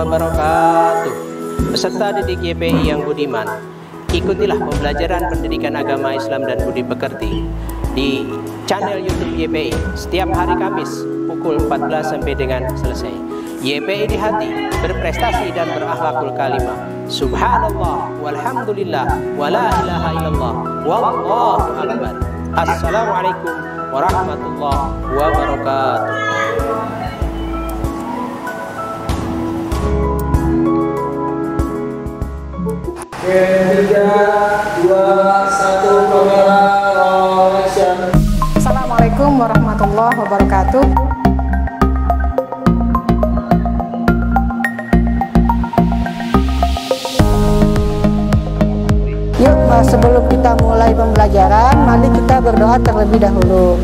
wabarakatuh. Peserta didik YPI yang budiman, ikutilah pembelajaran pendidikan agama Islam dan budi pekerti di channel YouTube YPI setiap hari Kamis pukul 14 sampai dengan selesai. YPI di hati, berprestasi dan berakhlakul kalimah. Subhanallah walhamdulillah wala ilaha illallah wallahu akbar. Assalamualaikum warahmatullahi wabarakatuh. Oke, 3, 2, 1, kamera roll action. Assalamualaikum warahmatullahi wabarakatuh. Yuk, sebelum kita mulai pembelajaran, mari kita berdoa terlebih dahulu.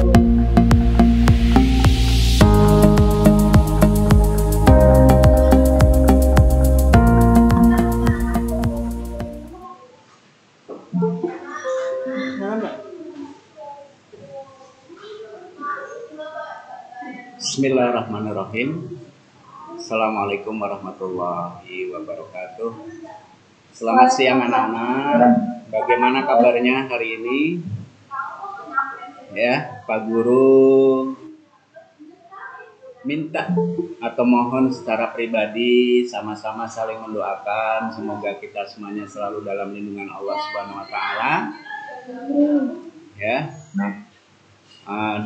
Bismillahirrahmanirrahim. Assalamualaikum warahmatullahi wabarakatuh. Selamat siang anak-anak. Bagaimana kabarnya hari ini? Ya, Pak Guru minta atau mohon secara pribadi sama-sama saling mendoakan semoga kita semuanya selalu dalam lindungan Allah Subhanahu wa taala. Ya.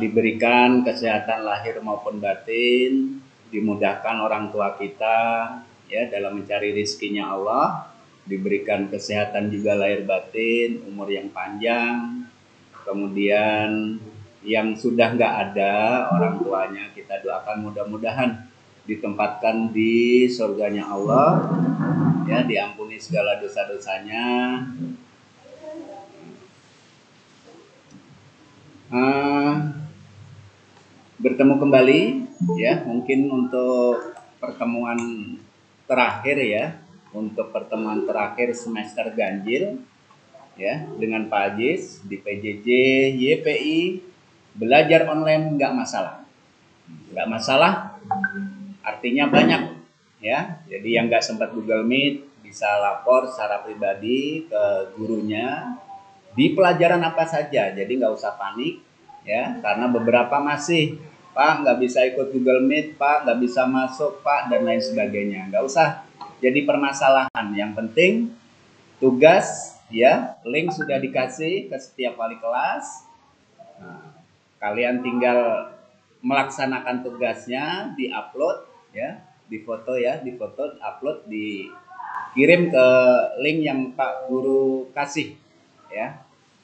Diberikan kesehatan lahir maupun batin, dimudahkan orang tua kita ya dalam mencari rizkinya Allah, diberikan kesehatan juga lahir batin, umur yang panjang, kemudian yang sudah nggak ada orang tuanya kita doakan mudah-mudahan ditempatkan di surganya Allah ya, diampuni segala dosa-dosanya. Bertemu kembali ya, mungkin untuk pertemuan terakhir ya, untuk pertemuan terakhir semester ganjil ya dengan Pak Ajis di PJJ YPI. Belajar online nggak masalah, artinya banyak ya. Jadi yang nggak sempat Google Meet bisa lapor secara pribadi ke gurunya di pelajaran apa saja, jadi nggak usah panik ya, karena beberapa masih Pak nggak bisa ikut Google Meet, Pak nggak bisa masuk Pak, dan lain sebagainya. Nggak usah jadi permasalahan, yang penting tugas ya, link sudah dikasih ke setiap wali kelas. Nah, kalian tinggal melaksanakan tugasnya, diupload ya, difoto ya, difoto, upload, dikirim ke link yang Pak Guru kasih ya,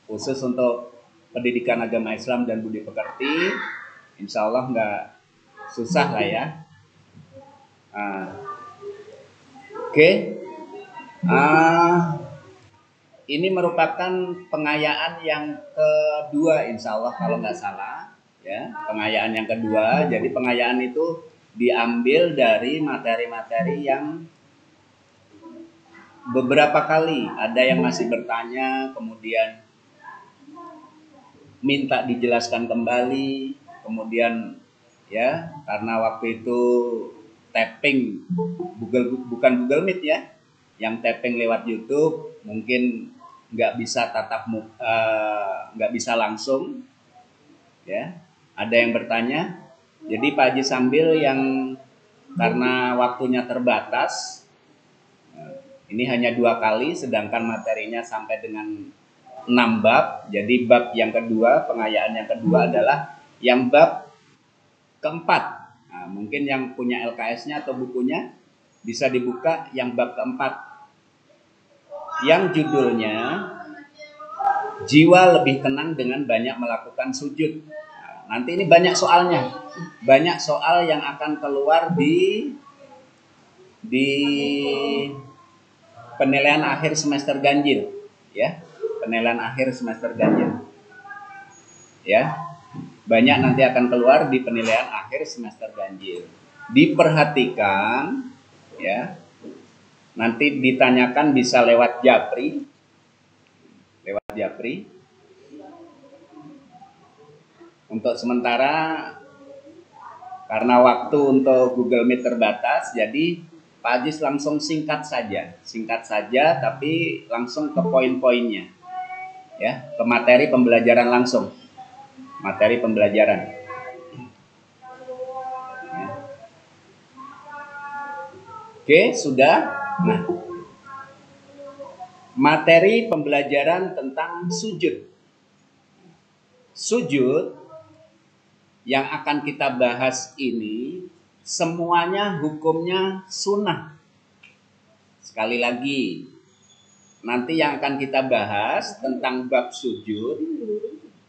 khusus untuk pendidikan agama Islam dan budi pekerti. Insya Allah nggak susah lah ya. Oke. Ini merupakan pengayaan yang kedua insya Allah kalau nggak salah ya, pengayaan yang kedua. Jadi pengayaan itu diambil dari materi-materi yang beberapa kali ada yang masih bertanya, kemudian minta dijelaskan kembali, kemudian ya karena waktu itu tapping bukan Google Meet ya, yang tapping lewat YouTube mungkin nggak bisa nggak bisa langsung ya, ada yang bertanya. Jadi Pak Haji sambil yang karena waktunya terbatas, ini hanya 2 kali sedangkan materinya sampai dengan 6 bab. Jadi bab yang kedua, pengayaan yang kedua adalah yang bab keempat. Nah, mungkin yang punya LKS-nya atau bukunya bisa dibuka yang bab keempat, yang judulnya jiwa lebih tenang dengan banyak melakukan sujud. Nah, nanti ini banyak soalnya, banyak soal yang akan keluar di penilaian akhir semester ganjil ya, penilaian akhir semester ganjil ya, banyak nanti akan keluar di penilaian akhir semester ganjil. Diperhatikan ya, nanti ditanyakan bisa lewat Japri, untuk sementara karena waktu untuk Google Meet terbatas, jadi Pak Ajis langsung singkat saja, tapi langsung ke poin-poinnya, ya, ke materi pembelajaran langsung, materi pembelajaran. Ya. Oke, sudah. Nah, materi pembelajaran tentang sujud. Sujud yang akan kita bahas ini semuanya hukumnya sunnah. Sekali lagi, nanti yang akan kita bahas tentang bab sujud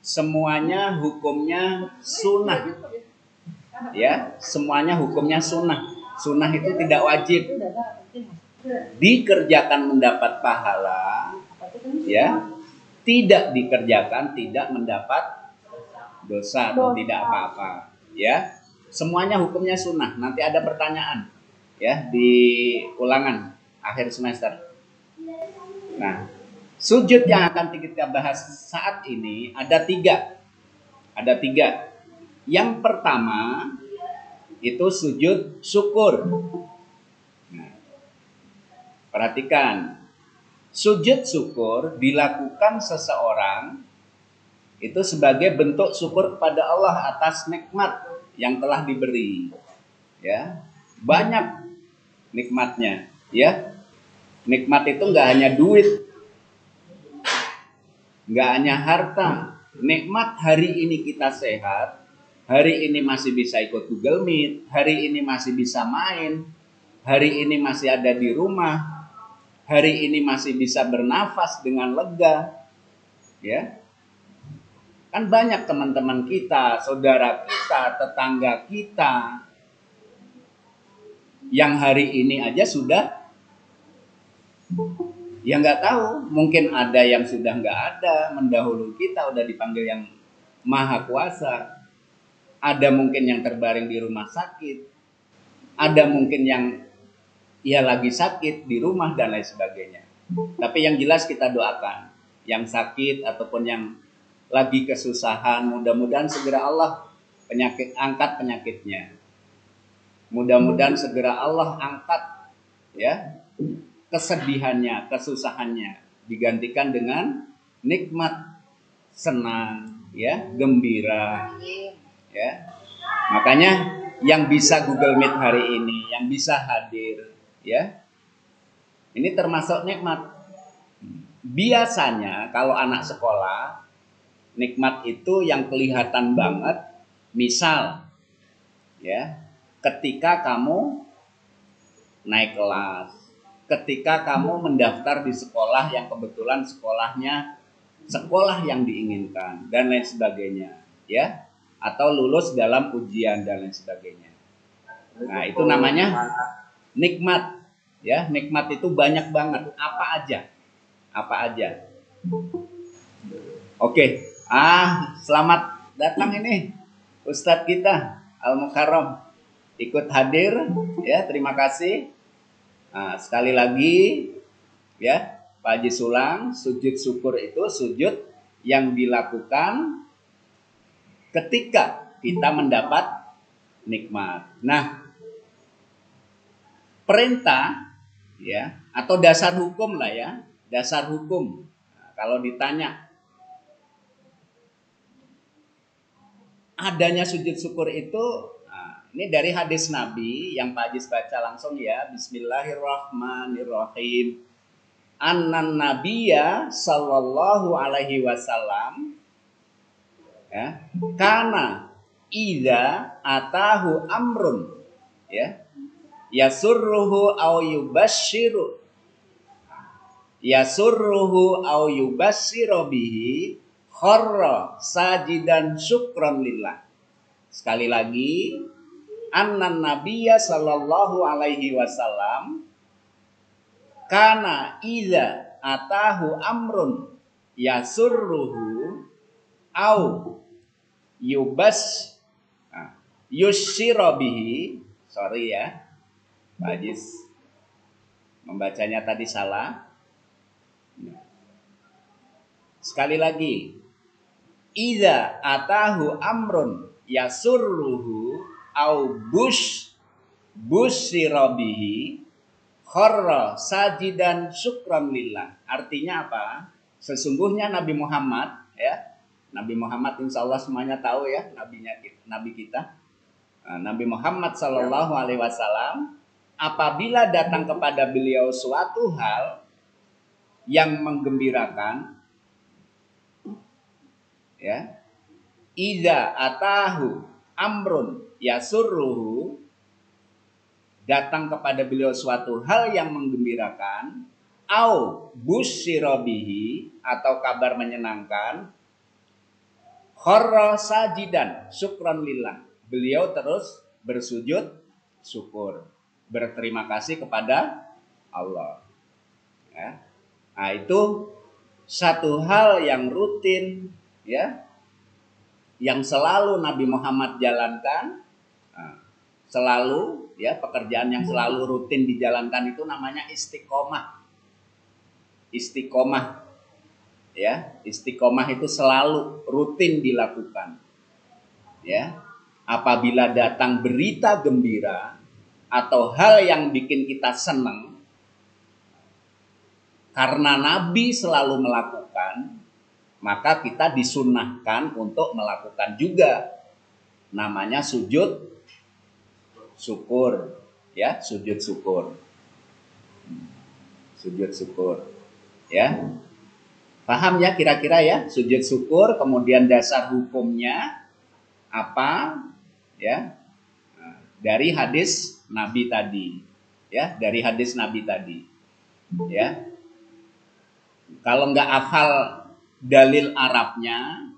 semuanya hukumnya sunnah. Ya, semuanya hukumnya sunnah. Sunnah itu tidak wajib. Dikerjakan mendapat pahala, ya. Tidak dikerjakan tidak mendapat dosa atau tidak apa-apa, ya. Semuanya hukumnya sunnah. Nanti ada pertanyaan, ya, di ulangan akhir semester. Nah, sujud yang akan kita bahas saat ini ada tiga. Yang pertama itu sujud syukur. Nah, perhatikan, sujud syukur dilakukan seseorang itu sebagai bentuk syukur kepada Allah atas nikmat yang telah diberi, ya. Banyak nikmatnya, ya. Nikmat itu nggak hanya duit, nggak hanya harta. Nikmat hari ini kita sehat, hari ini masih bisa ikut Google Meet, hari ini masih bisa main, hari ini masih ada di rumah, hari ini masih bisa bernafas dengan lega, ya. Kan banyak teman-teman kita, saudara kita, tetangga kita yang hari ini aja sudah, ya nggak tahu, mungkin ada yang sudah nggak ada, mendahului kita udah dipanggil yang maha kuasa. Ada mungkin yang terbaring di rumah sakit, ada mungkin yang ya lagi sakit di rumah dan lain sebagainya. Tapi yang jelas kita doakan yang sakit ataupun yang lagi kesusahan, mudah-mudahan segera Allah angkat penyakitnya. Mudah-mudahan segera Allah angkat, ya, kesedihannya, kesusahannya, digantikan dengan nikmat, senang, ya, gembira, ya. Makanya yang bisa Google Meet hari ini, yang bisa hadir, ya, ini termasuk nikmat. Biasanya kalau anak sekolah, nikmat itu yang kelihatan banget, misal, ya, ketika kamu naik kelas, ketika kamu mendaftar di sekolah yang kebetulan sekolahnya sekolah yang diinginkan dan lain sebagainya, ya, atau lulus dalam ujian dan lain sebagainya. Nah, itu namanya nikmat, ya. Nikmat itu banyak banget, apa aja. Oke. Selamat datang ini Ustadz kita Al-Mukarram ikut hadir, ya, terima kasih. Nah, sekali lagi, ya, Pak Haji Sulang, sujud syukur itu sujud yang dilakukan ketika kita mendapat nikmat. Nah, perintah, ya, atau dasar hukum lah, ya, dasar hukum. Nah, kalau ditanya adanya sujud syukur itu, nah, ini dari hadis Nabi yang Pak Haji baca langsung, ya. Bismillahirrahmanirrahim. Annan Nabiyya sallallahu alaihi wasallam, ya, kana idza atahu amrun, ya, yasurruhu au yubassiru bihi kharra sajidan syukran lillah. Sekali lagi, annan nabiyya sallallahu alaihi wasallam kana idza atahu amrun yasurruhu au yusyira bihi. Sorry, ya, Pak Ajis membacanya tadi salah. Sekali lagi, idza atahu amrun yasurruhu au busyira bihi kharra sajidan syukran lillah. Artinya apa? Sesungguhnya Nabi Muhammad, ya, Nabi Muhammad insya Allah semuanya tahu ya, Nabi kita. Nabi Muhammad Sallallahu Alaihi Wasallam apabila datang kepada beliau suatu hal yang menggembirakan, ya, idza atahu amrun yasurruhu, datang kepada beliau suatu hal yang menggembirakan, au busyira bihi, atau kabar menyenangkan, kharra sajidan syukran lillah, beliau terus bersujud syukur, berterima kasih kepada Allah, ya. Nah, itu satu hal yang rutin, ya, yang selalu Nabi Muhammad jalankan. Nah, selalu, ya, pekerjaan yang selalu rutin dijalankan itu namanya istiqomah. Istiqomah, ya, istiqomah itu selalu rutin dilakukan, ya. Apabila datang berita gembira atau hal yang bikin kita senang, karena Nabi selalu melakukan, maka kita disunahkan untuk melakukan juga. Namanya sujud syukur, ya, sujud syukur. Sujud syukur, ya. Paham ya kira-kira ya, sujud syukur, kemudian dasar hukumnya apa, ya. Dari hadis Nabi tadi, ya, dari hadis Nabi tadi, ya. Kalau nggak hafal dalil Arabnya,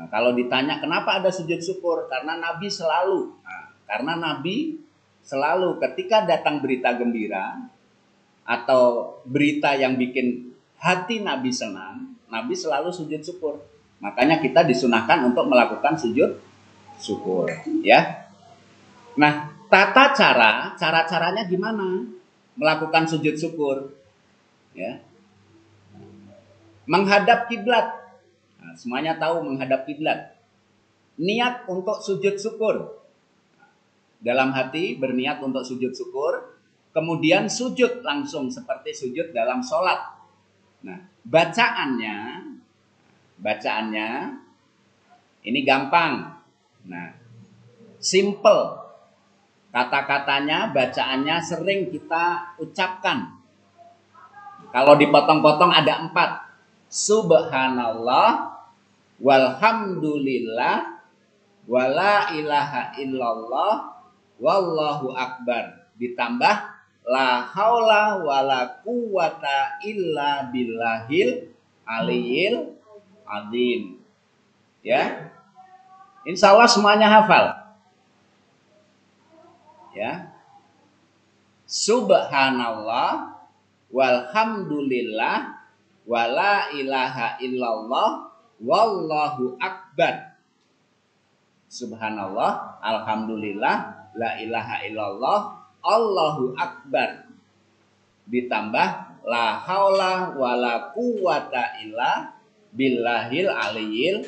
kalau ditanya kenapa ada sujud syukur, karena Nabi selalu, karena Nabi selalu ketika datang berita gembira atau berita yang bikin hati Nabi senang, Nabi selalu sujud syukur. Makanya kita disunahkan untuk melakukan sujud syukur, ya. Nah, tata cara-caranya gimana melakukan sujud syukur, ya? Menghadap kiblat. Nah, semuanya tahu menghadap kiblat. Niat untuk sujud syukur. Dalam hati berniat untuk sujud syukur, kemudian sujud langsung seperti sujud dalam sholat. Nah, bacaannya ini gampang. Nah, simple. Kata-katanya, bacaannya sering kita ucapkan. Kalau dipotong-potong ada 4. Subhanallah, walhamdulillah, wala ilaha illallah, wallahu akbar. Ditambah la haula wala quwata illa billahil aliyil azim. Ya. Insya Allah semuanya hafal. Ya. Subhanallah, walhamdulillah, wala ilaha illallah, wallahu akbar. Subhanallah, alhamdulillah, la ilaha illallah, Allahu akbar. Ditambah la haula wala quwata illa billahil aliyil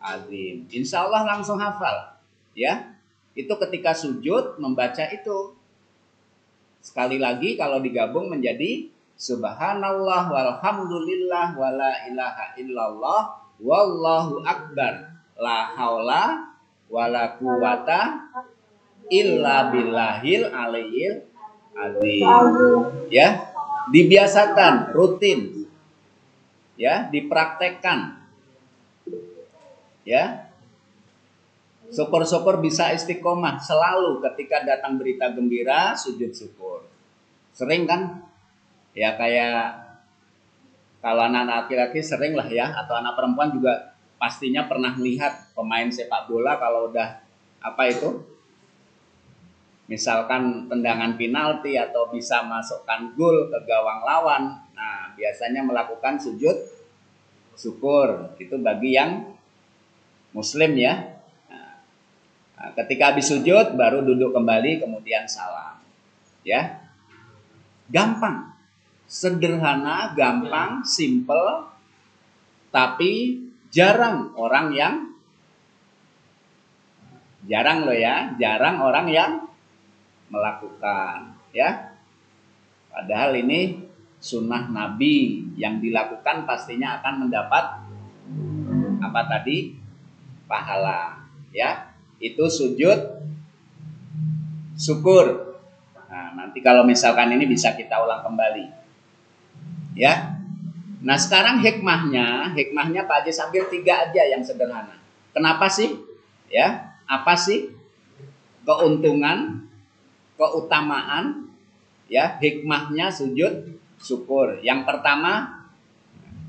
azim. Insya Allah langsung hafal, ya. Itu ketika sujud membaca itu. Sekali lagi kalau digabung menjadi Subhanallah walhamdulillah wala ilaha illallah wallahu akbar, la haula wala quwata illa billahil aliyil azim. Ya, dibiasakan, rutin. Ya, dipraktekkan. Ya. Syukur-syukur bisa istiqomah selalu ketika datang berita gembira, sujud syukur. Sering kan? Ya kayak kalau anak laki-laki sering lah ya, atau anak perempuan juga pastinya pernah lihat pemain sepak bola kalau udah apa itu, misalkan tendangan penalti atau bisa masukkan gol ke gawang lawan, nah biasanya melakukan sujud syukur. Itu bagi yang muslim ya. Nah, ketika habis sujud baru duduk kembali kemudian salam, ya. Gampang, sederhana, gampang, simple, tapi jarang orang orang yang melakukan, ya. Padahal ini sunnah Nabi yang dilakukan pastinya akan mendapat apa tadi? Pahala, ya. Itu sujud syukur. Nah, nanti kalau misalkan ini bisa kita ulang kembali. Ya. Nah, sekarang hikmahnya Pak Haji sambil 3 aja yang sederhana. Kenapa sih? Ya, apa sih keuntungan, keutamaan, ya, hikmahnya sujud syukur? Yang pertama,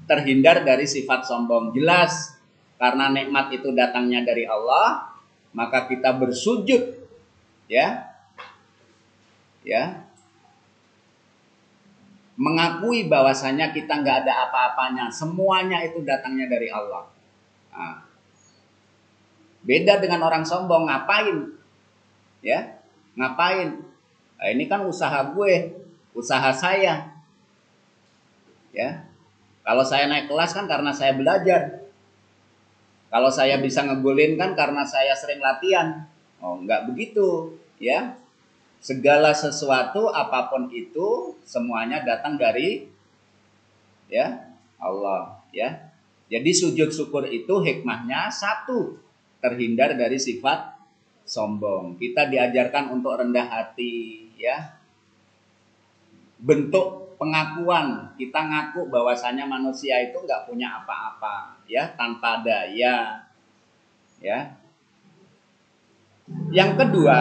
terhindar dari sifat sombong. Jelas, karena nikmat itu datangnya dari Allah, maka kita bersujud, ya, mengakui bahwasanya kita nggak ada apa-apanya, semuanya itu datangnya dari Allah. Nah, beda dengan orang sombong, ngapain? Ya, ngapain? Nah, ini kan usaha gue, usaha saya. Ya, kalau saya naik kelas kan karena saya belajar. Kalau saya bisa ngegolin kan karena saya sering latihan. Oh, nggak begitu, ya. Segala sesuatu apapun itu semuanya datang dari, ya, Allah, ya. Jadi sujud syukur itu hikmahnya satu, terhindar dari sifat sombong. Kita diajarkan untuk rendah hati, ya. Bentuk pengakuan, kita ngaku bahwasanya manusia itu nggak punya apa-apa, ya, tanpa daya, ya. Yang kedua,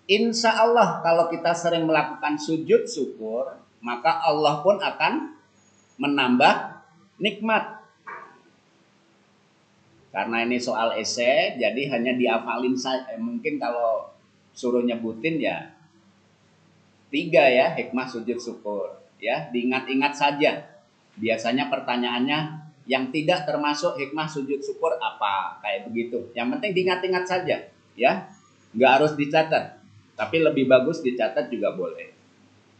insya Allah kalau kita sering melakukan sujud syukur, maka Allah pun akan menambah nikmat. Karena ini soal esai, jadi hanya dihafalin saja. Mungkin kalau suruh nyebutin ya 3 ya, hikmah sujud syukur. Ya, diingat-ingat saja. Biasanya pertanyaannya yang tidak termasuk hikmah sujud syukur apa? Kayak begitu. Yang penting diingat-ingat saja, ya. Nggak harus dicatat. Tapi lebih bagus dicatat juga boleh.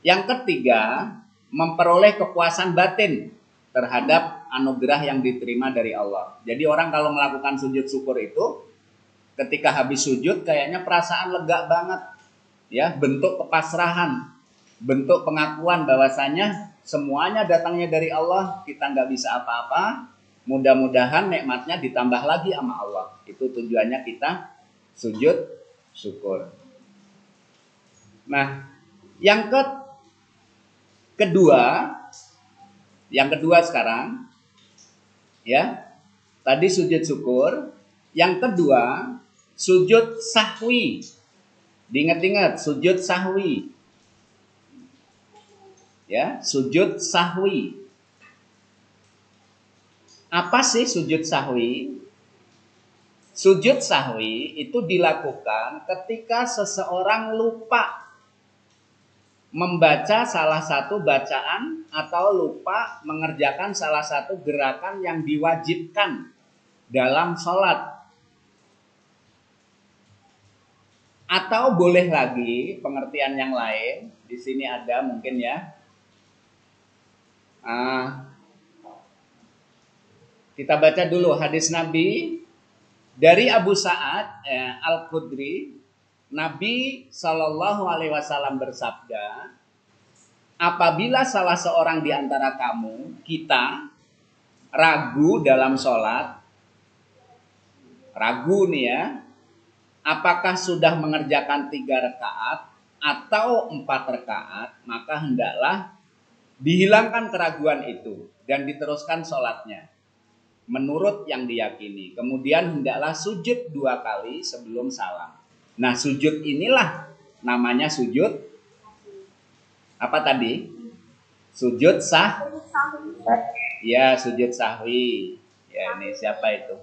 Yang ketiga, memperoleh kepuasan batin terhadap anugerah yang diterima dari Allah. Jadi orang kalau melakukan sujud syukur itu, ketika habis sujud kayaknya perasaan lega banget. Ya, bentuk kepasrahan, bentuk pengakuan bahwasanya semuanya datangnya dari Allah, kita nggak bisa apa-apa. Mudah-mudahan nikmatnya ditambah lagi sama Allah. Itu tujuannya kita sujud syukur. Nah, yang kedua sekarang, ya, tadi sujud syukur. Yang kedua, sujud sahwi. Diingat-ingat, sujud sahwi. Ya, sujud sahwi. Apa sih sujud sahwi? Sujud sahwi itu dilakukan ketika seseorang lupa membaca salah satu bacaan atau lupa mengerjakan salah satu gerakan yang diwajibkan dalam sholat. Atau boleh lagi pengertian yang lain, di sini ada mungkin ya. Kita baca dulu hadis Nabi dari Abu Sa'ad Al-Khudri. Nabi Shallallahu Alaihi Wasallam bersabda, apabila salah seorang di antara kamu, kita ragu dalam sholat, ragu nih ya, apakah sudah mengerjakan 3 rakaat atau 4 rakaat, maka hendaklah dihilangkan keraguan itu dan diteruskan sholatnya menurut yang diyakini. Kemudian hendaklah sujud 2 kali sebelum salam. Nah, sujud inilah namanya sujud apa tadi? Sujud ya, sujud sahwi. Ya, ini siapa itu?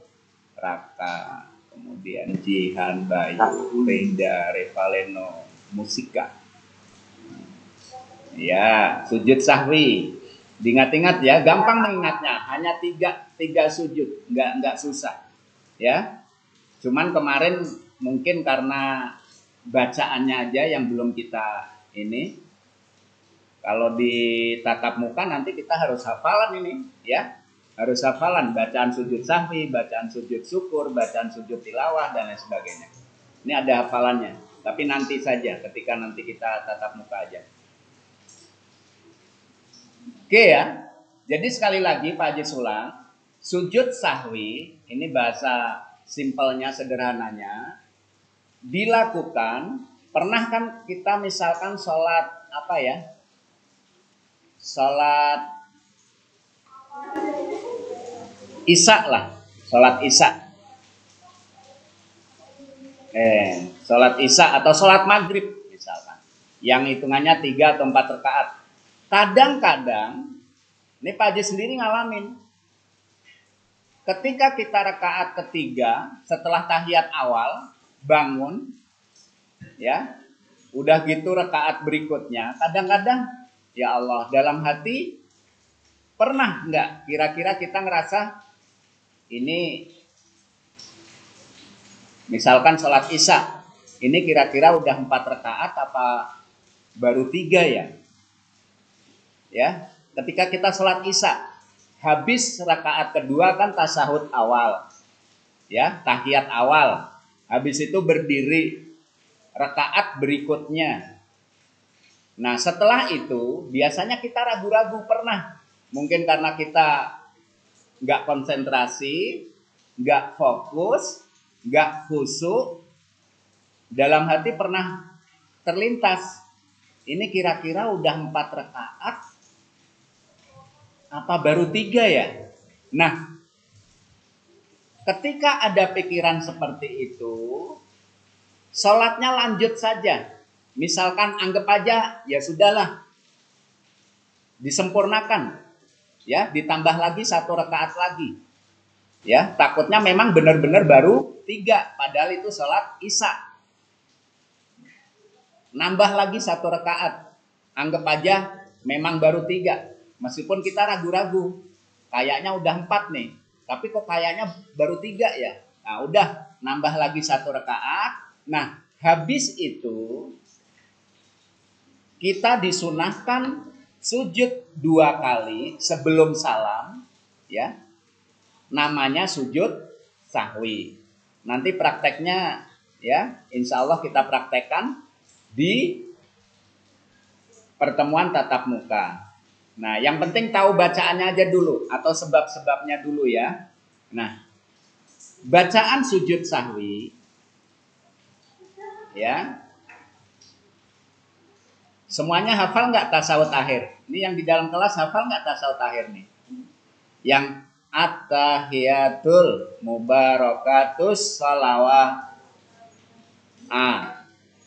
Raka, kemudian Jihan, Bayu, Renda, Revaleno, Musika. Ya, sujud sahwi. Diingat-ingat ya, gampang mengingatnya. Hanya tiga sujud, nggak susah. Ya, cuman kemarin mungkin karena bacaannya aja yang belum kita ini. Kalau di tatap muka nanti kita harus hafalan ini, ya. Harus hafalan bacaan sujud sahwi, bacaan sujud syukur, bacaan sujud tilawah dan lain sebagainya. Ini ada hafalannya. Tapi nanti saja, ketika nanti kita tatap muka aja. Oke ya. Jadi sekali lagi Pak Haji Sulang, sujud sahwi, ini bahasa simpelnya, sederhananya, dilakukan, pernah kan kita misalkan sholat apa ya? Sholat Isya lah, sholat Isya. Sholat Isya atau sholat maghrib misalkan, yang hitungannya 3 atau 4 rakaat. Kadang-kadang, ini Pak Haji sendiri ngalamin, ketika kita rakaat ketiga setelah tahiyat awal bangun, ya, udah gitu rakaat berikutnya, kadang-kadang ya Allah, dalam hati pernah nggak kira-kira kita ngerasa ini, misalkan sholat Isya, ini kira-kira udah 4 rakaat apa baru 3 ya? Ya, ketika kita sholat Isya, habis rakaat kedua kan tasyahud awal, ya, tahiyat awal. Habis itu berdiri rakaat berikutnya. Nah, setelah itu biasanya kita ragu-ragu, pernah. Mungkin karena kita nggak konsentrasi, nggak fokus, nggak khusyuk, dalam hati pernah terlintas, ini kira-kira udah 4 rakaat apa baru 3 ya? Nah, ketika ada pikiran seperti itu, sholatnya lanjut saja. Misalkan anggap aja, ya sudahlah, disempurnakan, ya, ditambah lagi 1 rakaat lagi, ya, takutnya memang benar-benar baru 3, padahal itu sholat Isya. Nambah lagi 1 rakaat, anggap aja memang baru 3. Meskipun kita ragu-ragu, kayaknya udah 4 nih, tapi kok kayaknya baru 3 ya. Nah, udah nambah lagi 1 rakaat. Nah, habis itu kita disunahkan sujud 2 kali sebelum salam, ya. Namanya sujud sahwi. Nanti prakteknya, ya, insya Allah kita praktekkan di pertemuan tatap muka. Nah, yang penting tahu bacaannya aja dulu atau sebab-sebabnya dulu ya. Nah, bacaan sujud sahwi, ya, semuanya hafal nggak tasawuf akhir? Ini yang di dalam kelas hafal nggak tasawuf akhir nih? Yang at-tahiyatul mubarakatus sholawat.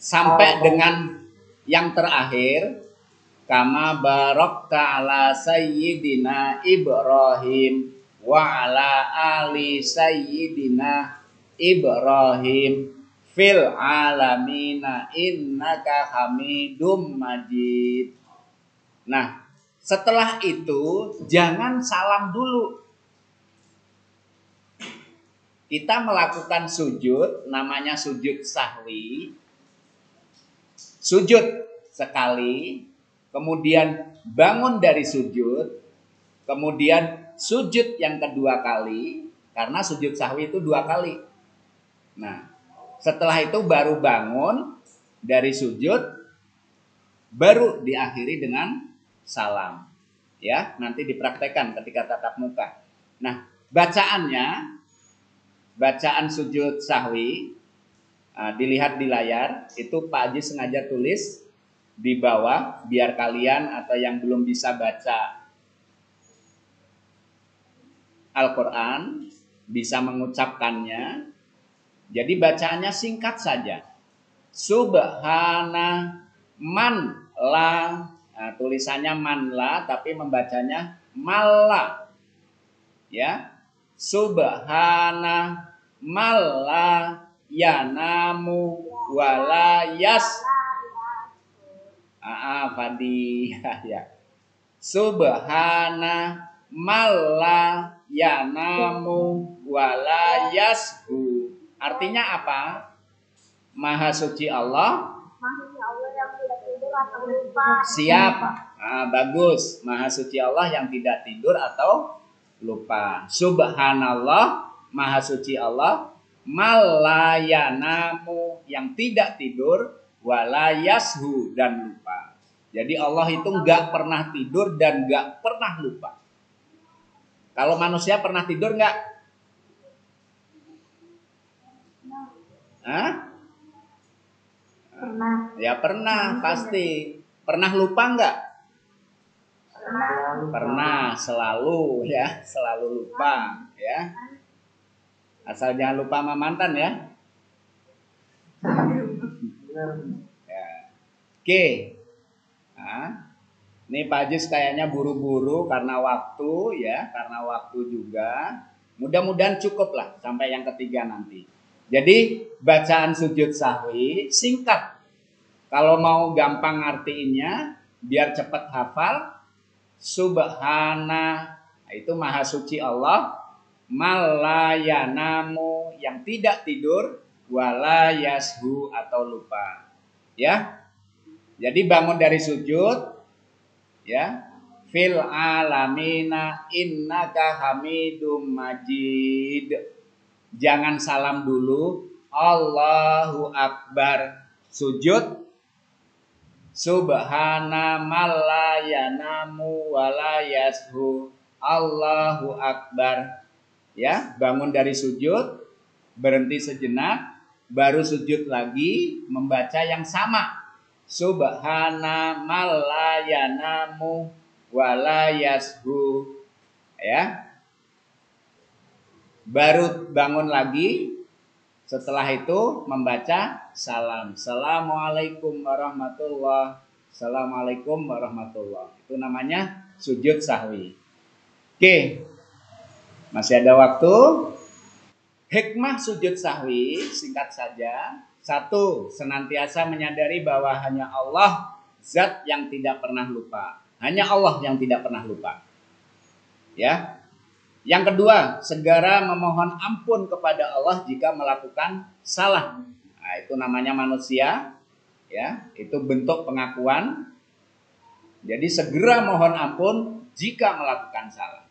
Sampai dengan yang terakhir, kama barokta ala sayyidina Ibrahim wa ala ali sayyidina Ibrahim fil alamina innaka hamidum majid. Nah, setelah itu jangan salam dulu. Kita melakukan sujud, namanya sujud sahwi. Sujud sekali, kemudian bangun dari sujud, kemudian sujud yang kedua kali, karena sujud sahwi itu 2 kali. Nah, setelah itu baru bangun dari sujud, baru diakhiri dengan salam. Ya, nanti dipraktekkan ketika tatap muka. Nah, bacaannya, bacaan sujud sahwi, dilihat di layar, itu Pak Haji sengaja tulis di bawah, biar kalian atau yang belum bisa baca Al-Quran bisa mengucapkannya. Jadi bacaannya singkat saja. Subhana man la, tulisannya man la, tapi membacanya malla. Ya, subhana malla yanamu wala yas. Fadi ya. Subhana malla yanamu wala yashu. Artinya apa? Maha suci Allah. Maha suci Allah yang tidak tidur atau lupa. Siap. Bagus. Maha suci Allah yang tidak tidur atau lupa. Subhanallah, maha suci Allah malayanamu yang tidak tidur, walayashu dan lupa. Jadi Allah itu nggak pernah tidur dan nggak pernah lupa. Kalau manusia pernah tidur nggak? Hah? Pernah. Ya pernah pasti. Pernah lupa nggak? Pernah, selalu ya, selalu lupa ya. Asal jangan lupa sama mantan ya. Ya. Oke. Nah, ini Pak Jis kayaknya buru-buru karena waktu ya, karena waktu juga. Mudah-mudahan cukup lah sampai yang ketiga nanti. Jadi bacaan sujud sahwi singkat. Kalau mau gampang artiinnya, biar cepat hafal. Subhana, itu maha suci Allah, malayanamu yang tidak tidur, walayashu atau lupa. Ya. Jadi bangun dari sujud, ya. Fil alamina innaka hamidum majid. Jangan salam dulu. Allahu akbar. Sujud. Subhana malayanamu walayashu. Allahu akbar. Ya, bangun dari sujud, berhenti sejenak, baru sujud lagi, membaca yang sama. Subhana malayanamu walayashu. Ya. Baru bangun lagi. Setelah itu membaca salam. Assalamualaikum warahmatullah. Assalamualaikum warahmatullah. Itu namanya sujud sahwi. Oke. Masih ada waktu. Hikmah sujud sahwi singkat saja. 1. Senantiasa menyadari bahwa hanya Allah zat yang tidak pernah lupa. Hanya Allah yang tidak pernah lupa. Ya. Yang kedua, segera memohon ampun kepada Allah jika melakukan salah. Nah, itu namanya manusia, ya. Itu bentuk pengakuan. Jadi segera mohon ampun jika melakukan salah.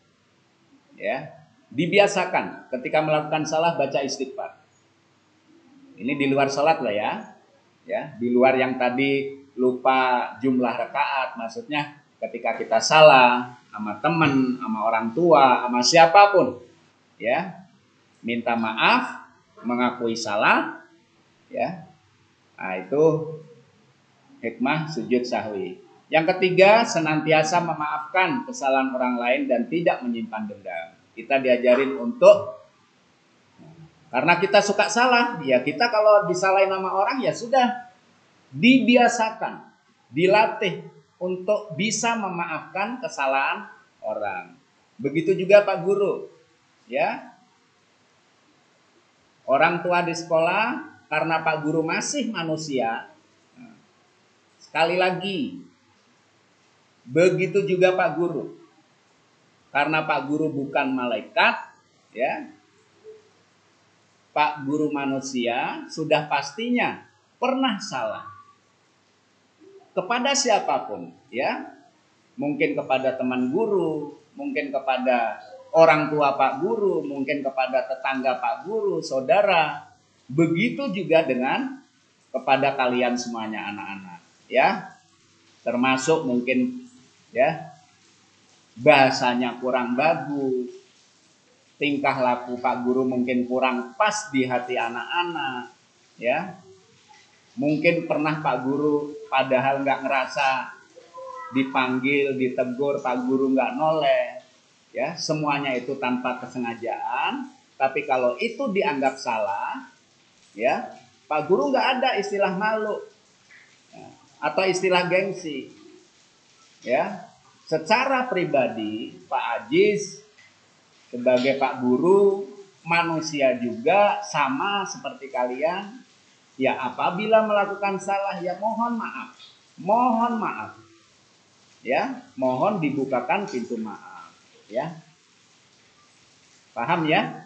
Ya, dibiasakan ketika melakukan salah baca istighfar. Ini di luar salat lah ya. Ya, di luar yang tadi lupa jumlah rakaat, maksudnya ketika kita salah sama teman, sama orang tua, sama siapapun, ya, minta maaf, mengakui salah, ya. Nah, itu hikmah sujud sahwi. Yang ketiga, senantiasa memaafkan kesalahan orang lain dan tidak menyimpan dendam. Kita diajarin untuk, karena kita suka salah, ya kita kalau disalahin sama orang ya sudah, dibiasakan, dilatih untuk bisa memaafkan kesalahan orang. Begitu juga Pak Guru, ya. Orang tua di sekolah, karena Pak Guru masih manusia, sekali lagi, begitu juga Pak Guru. Karena Pak Guru bukan malaikat, ya. Pak Guru manusia sudah pastinya pernah salah. Kepada siapapun, ya, mungkin kepada teman guru, mungkin kepada orang tua Pak Guru, mungkin kepada tetangga Pak Guru, saudara, begitu juga dengan kepada kalian semuanya anak-anak, ya, termasuk mungkin, ya, bahasanya kurang bagus, tingkah laku Pak Guru mungkin kurang pas di hati anak-anak, ya. Mungkin pernah Pak Guru padahal nggak ngerasa dipanggil, ditegur, Pak Guru nggak noleh, ya, semuanya itu tanpa kesengajaan. Tapi kalau itu dianggap salah, ya, Pak Guru nggak ada istilah malu, ya, atau istilah gengsi, ya. Secara pribadi Pak Ajiz sebagai Pak Guru manusia juga sama seperti kalian. Ya, apabila melakukan salah ya mohon maaf. Mohon maaf. Ya, mohon dibukakan pintu maaf, ya. Paham ya?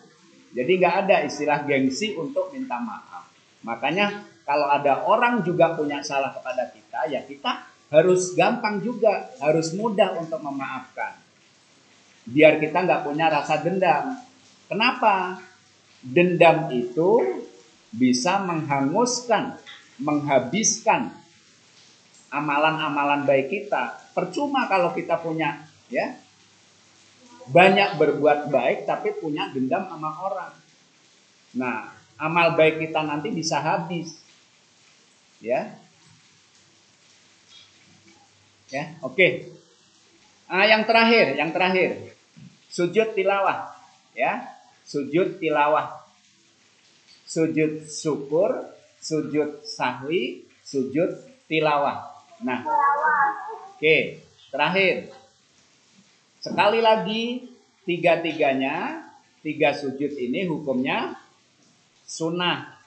Jadi nggak ada istilah gengsi untuk minta maaf. Makanya kalau ada orang juga punya salah kepada kita, ya kita harus gampang juga, harus mudah untuk memaafkan. Biar kita nggak punya rasa dendam. Kenapa? Dendam itu bisa menghanguskan, menghabiskan amalan-amalan baik kita. Percuma kalau kita punya ya banyak berbuat baik tapi punya dendam sama orang. Nah, amal baik kita nanti bisa habis. Ya. Ya, oke. Yang terakhir. Sujud tilawah, ya. Sujud tilawah. Sujud syukur, sujud sahwi, sujud tilawah. Nah, oke, terakhir. Sekali lagi, tiga sujud ini hukumnya sunnah,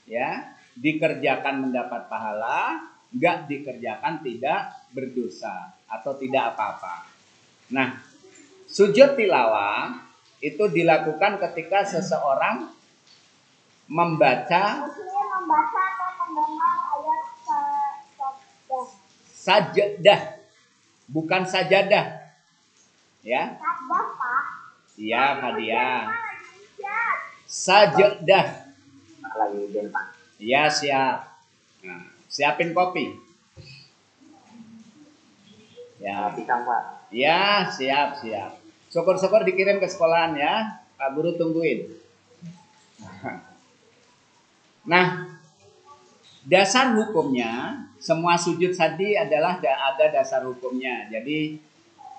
ya. Dikerjakan mendapat pahala, enggak dikerjakan tidak berdosa atau tidak apa-apa. Nah, sujud tilawah itu dilakukan ketika seseorang membaca atau mendengar ayat sajadah, bukan sajadah. Ya. sajadah, Pak. Iya, Fadia. Sajadah. Lagi ujian, Pak. Iya, siap. Nah, siapin kopi. Ya. Pisang, Pak. Ya, siap. Syukur-syukur dikirim ke sekolahan ya. Pak Guru tungguin. Nah, dasar hukumnya, semua sujud tadi adalah ada dasar hukumnya. Jadi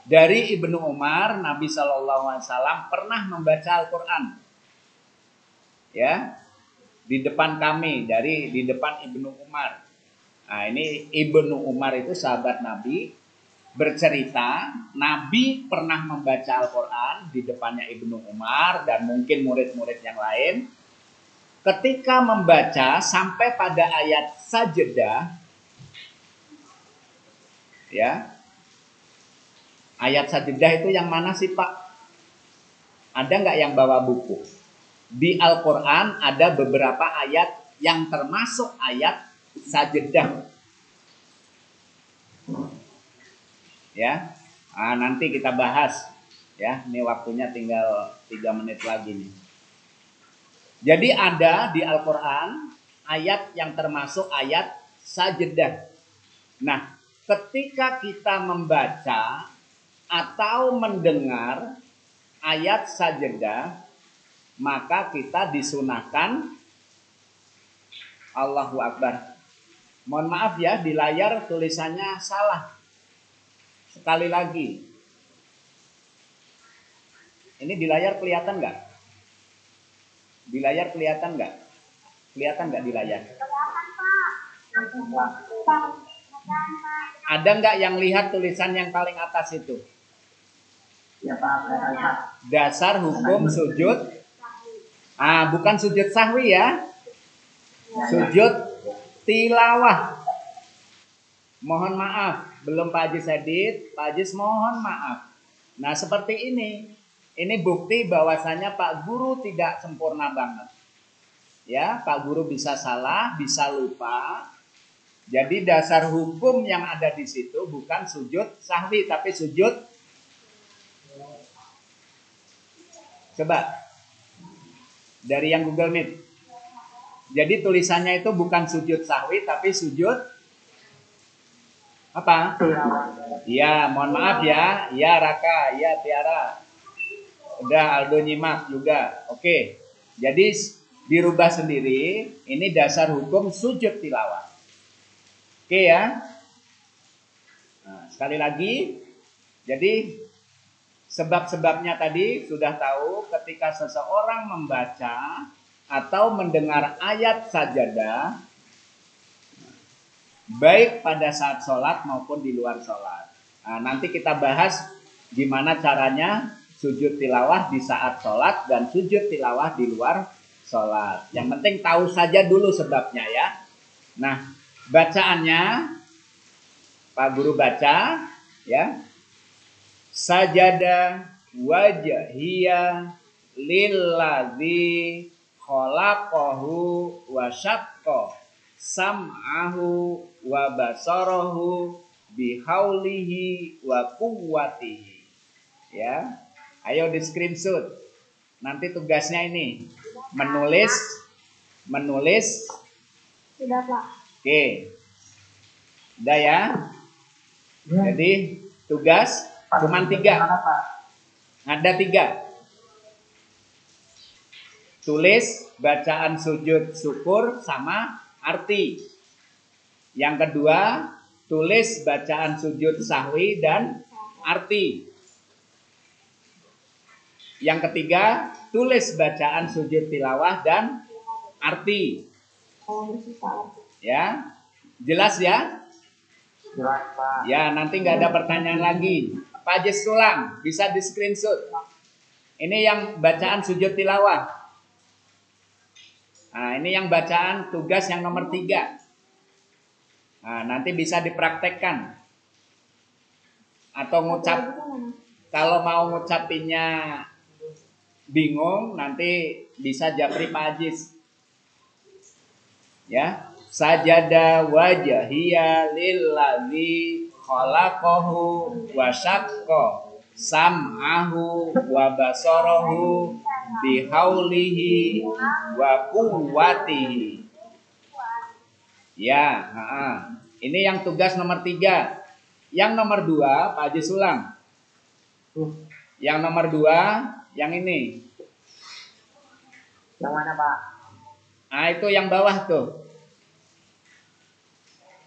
dari Ibnu Umar, Nabi SAW pernah membaca Al-Quran. Ya, di depan kami, di depan Ibnu Umar. Nah, ini Ibnu Umar itu sahabat Nabi, bercerita Nabi pernah membaca Al-Quran di depannya Ibnu Umar dan mungkin murid-murid yang lain. Ketika membaca sampai pada ayat sajadah, ya, ayat sajadah itu yang mana sih Pak? Ada nggak yang bawa buku? Di Al-Quran ada beberapa ayat yang termasuk ayat sajadah. Ya, nanti kita bahas. Ya, ini waktunya tinggal 3 menit lagi nih. Jadi ada di Al-Quran ayat yang termasuk ayat sajadah. Nah, ketika kita membaca atau mendengar ayat sajadah, maka kita disunahkan Allahu Akbar. Mohon maaf ya, di layar tulisannya salah. Sekali lagi. Ini di layar kelihatan nggak? Di layar kelihatan nggak? Kelihatan nggak di layar? Ada nggak yang lihat tulisan yang paling atas itu? Ya, Pak. Dasar hukum sujud. Bukan sujud sahwi ya. Sujud tilawah. Mohon maaf, belum Pak Haji Sedit, Pak Haji mohon maaf. Nah, seperti ini. Ini bukti bahwasanya Pak Guru tidak sempurna banget. Ya, Pak Guru bisa salah, bisa lupa. Jadi dasar hukum yang ada di situ bukan sujud sahwi, tapi sujud. Coba dari yang Google Meet. Jadi tulisannya itu bukan sujud sahwi, tapi sujud apa? Iya, mohon maaf ya. Iya Raka, iya Tiara. Udah Aldo nyimak juga. Oke. Jadi dirubah sendiri. Ini dasar hukum sujud tilawah. Oke ya. Nah, sekali lagi. Jadi sebab-sebabnya tadi sudah tahu, ketika seseorang membaca atau mendengar ayat sajadah, baik pada saat sholat maupun di luar sholat. Nah, nanti kita bahas gimana caranya sujud tilawah di saat sholat dan sujud tilawah di luar sholat. Yang penting tahu saja dulu sebabnya ya. Nah, bacaannya Pak Guru baca ya. Sajada wajhiya lilladzi khalaqahu wa syaqqa sam'ahu wa basarahu bihaulihi wa quwwatihi. Ya. Ayo di screenshot. nanti tugasnya ini menulis. Sudah, Pak. Oke, udah ya. Jadi tugas cuma 3. Ada 3. Tulis bacaan sujud syukur sama arti. Yang kedua, tulis bacaan sujud sahwi dan arti. Yang ketiga, tulis bacaan sujud tilawah dan arti. Ya, jelas ya? Jelas, Pak. Ya, nanti nggak ada pertanyaan lagi. Pak Haji Sulang, bisa di screenshot. Ini yang bacaan sujud tilawah. Nah, ini yang bacaan tugas yang nomor 3. Nah, nanti bisa dipraktekkan. Atau kalau mau ngucapinnya bingung, nanti bisa japri Pak Hajiz. Ya, sajada wajhiya lillazi khalaqahu wa syaqqa sam'ahu wa basarahu bihaulihi wa quwwatihi. Ya, ini yang tugas nomor 3. Yang nomor 2, Pak Haji Sulang. Yang nomor 2, yang ini. Yang mana, Pak? Nah, itu yang bawah tuh.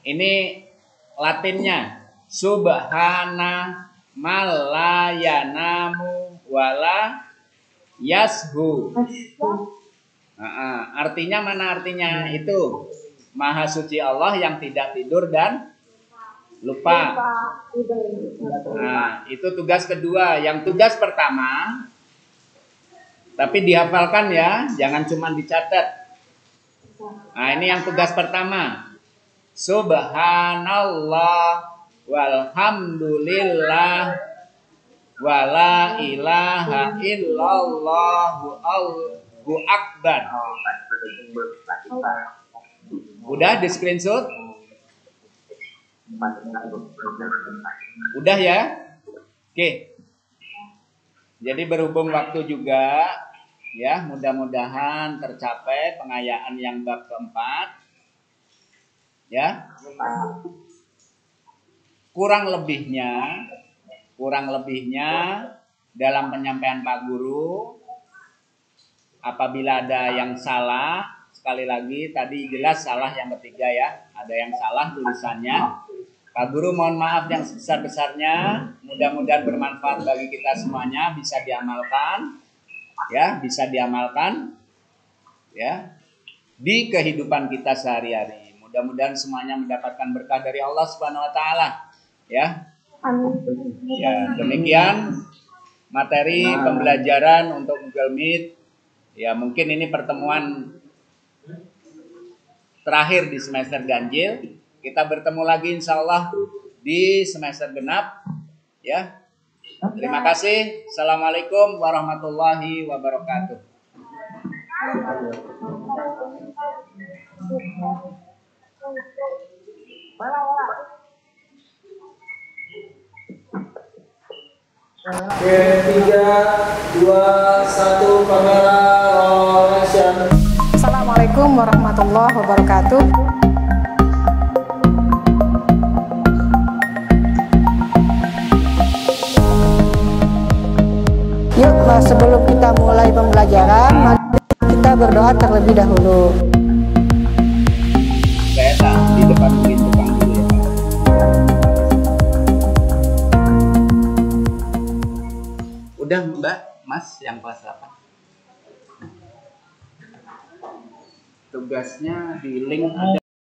Ini Latinnya. Subhana malayanamu wala yashu. Artinya mana artinya? Itu Maha Suci Allah yang tidak tidur dan lupa. Nah, itu tugas kedua. Yang tugas pertama, tapi dihafalkan ya, jangan cuma dicatat. Nah, ini yang tugas pertama. Subhanallah walhamdulillah wala ilaha illallah Allahu akbar. Udah di screenshot? Udah ya? Oke. Jadi berhubung waktu juga, ya mudah-mudahan tercapai pengayaan yang bab keempat. Ya. Kurang lebihnya dalam penyampaian Pak Guru, apabila ada yang salah, sekali lagi tadi jelas salah yang ketiga ya, ada yang salah tulisannya. Pak Guru mohon maaf yang sebesar-besarnya, mudah-mudahan bermanfaat bagi kita semuanya, bisa diamalkan ya, di kehidupan kita sehari-hari. Mudah-mudahan semuanya mendapatkan berkah dari Allah Subhanahu wa taala ya. Ya, demikian materi pembelajaran untuk Google Meet. Ya, mungkin ini pertemuan terakhir di semester ganjil. Kita bertemu lagi insya Allah di semester genap. Ya. Terima kasih. Assalamualaikum warahmatullahi wabarakatuh. Oke, 3, 2, 1, kamera roll action. Assalamualaikum warahmatullahi wabarakatuh. Yuk, sebelum kita mulai pembelajaran, mari kita berdoa terlebih dahulu. Saya di depan pintu Kang dulu ya. Udah Mbak, Mas yang kelas 8. Tugasnya di link ada.